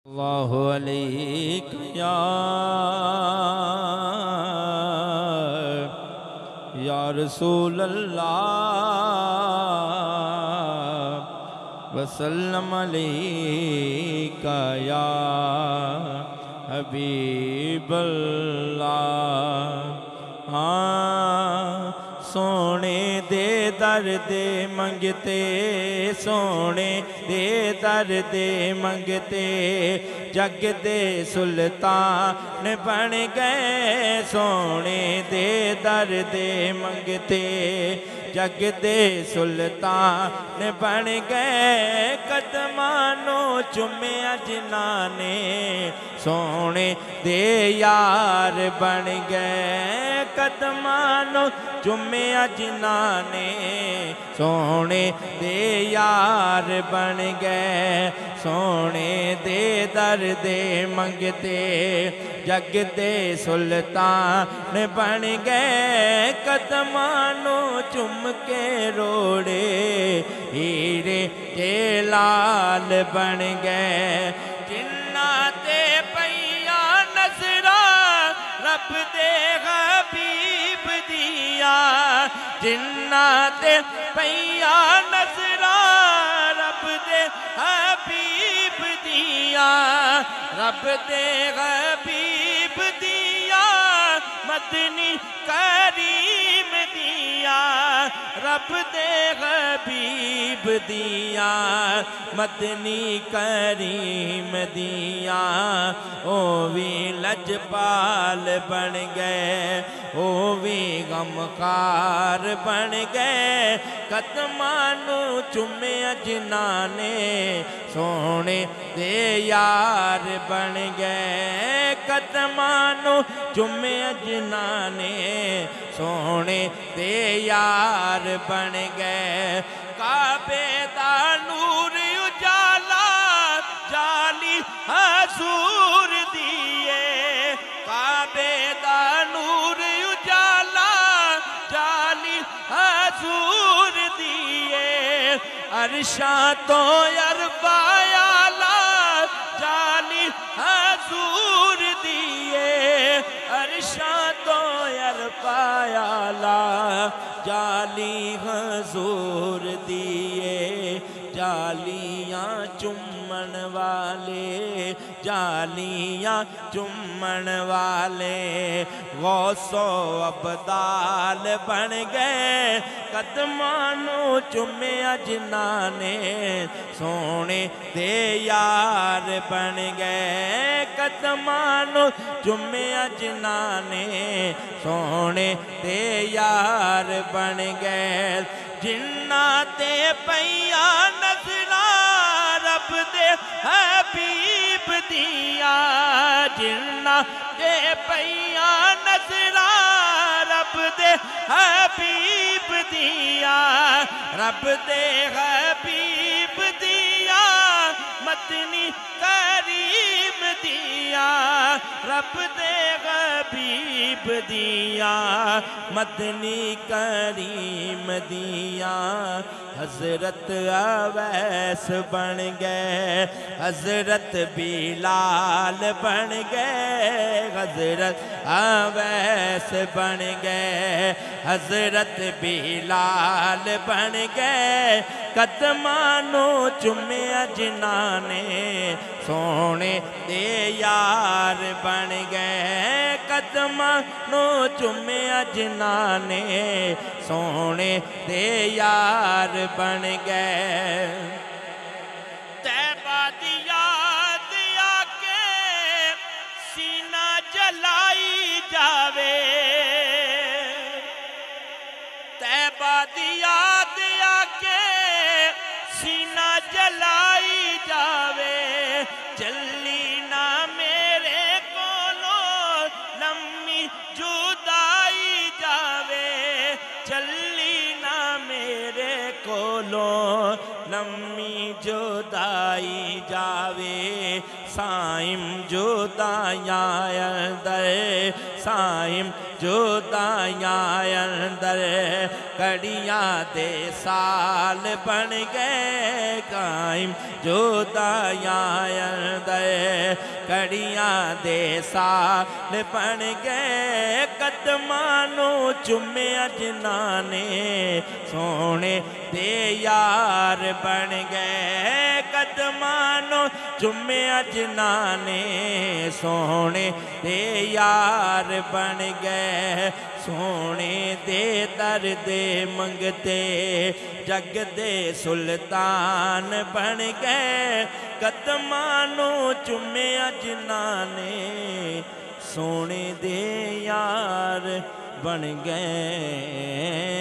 अल्लाहु अलैका या रसूल अल्लाह वसल्लम अलैका या हबीब अल्लाह। हाँ सोने दे दर्दे मंगते, सोने दे दर्दे मंगते, जग दे सुल्तान बन गए। सोने दे दर्दे मंगते, जग दे सुल्तान बन गए। कदमानो चुम्या जिन्हाने, सोने दे यार बन गए। कदमानो चुम्या जिन्हाने, सोने दे यार बन गए। सोने दे दर्दे मंगते, जग दे सुल्तान बन गए। कदमानो चुम के रोड़े, हीरे के लाल बन गए। जिन्ना ते पैया नजरा रब दे हबीब दिया, जिन्ना ते पैया नजरा रब दे हबीब दिया, रब दे हबीब दिया, मदनी करीम दिया, रब दे हबीब दिया, मदनी करीम दिया। ओ भी लजपाल बन गए, ओ भी गमखार बन गए। कदमानू चुम्या जिन्हाने, सोने दे यार बन गए। कदमानू चुम्या जिन्हाने, सोने दे यार बन गए। काबे दा नूर उजाला जाली हजूर दिए, काबे दा नूर उजाला जाली हजूर दिए। अरशा तो अरबायाला जाली हजूर दिए, अरशा तो अरबायाला जाली हजूर दिए। जालियां चुम्मन वाले, जालियां चुम्मन वाले, गौसो अबदाल बन गए। कदमानो चुम्या जिन्हाने, सोने दे यार बन गए। कदमानो चुम्या जिन्हाने, सोने दे यार बन गए। जिन्ना ते पैया नजरा रब दे हबीब दिया, जिन्ना ते पैया नजरा रब दे हबीब दिया, रब दे हबीब दिया, मदनी करीम दिया, रब दे हबीब दिया, मदनी करीम दिया। हजरत अवैस बन गए, हजरत बिलाल बन गए, हजरत अवैस बन गए, हजरत बिलाल बन गए। कदमानो चुम्या जिन्हाने, सोने दे यार बन गए। कदमानो चुम्या जिन्हाने, सोने दे यार बन गए। तैबा दी याद आके सीना जलाई जावे, तैबा दी याद आके सीना जलाई जावे। चली ना मेरे कोलो लम्मी जुदाई जावे, चली ना मेरे कोलो लम्मी जुदाई जावे। साइम जुदाया दर, साइम जुदाइयां अंदर कड़ियां दे साल बन गए कायम जुदाइयां अंदर कड़ियां दे साल बन गए कदमां नू चुम्या जिन्हां ने सोने दे यार बन गए कदमां नू चुम्या जिन्हां ने सोने दे यार बन गए सोने दे दर दे मंगते जग दे सुल्तान बन गए कदमां नू चुम्या जिन्हां ने सोने दे यार बन गए।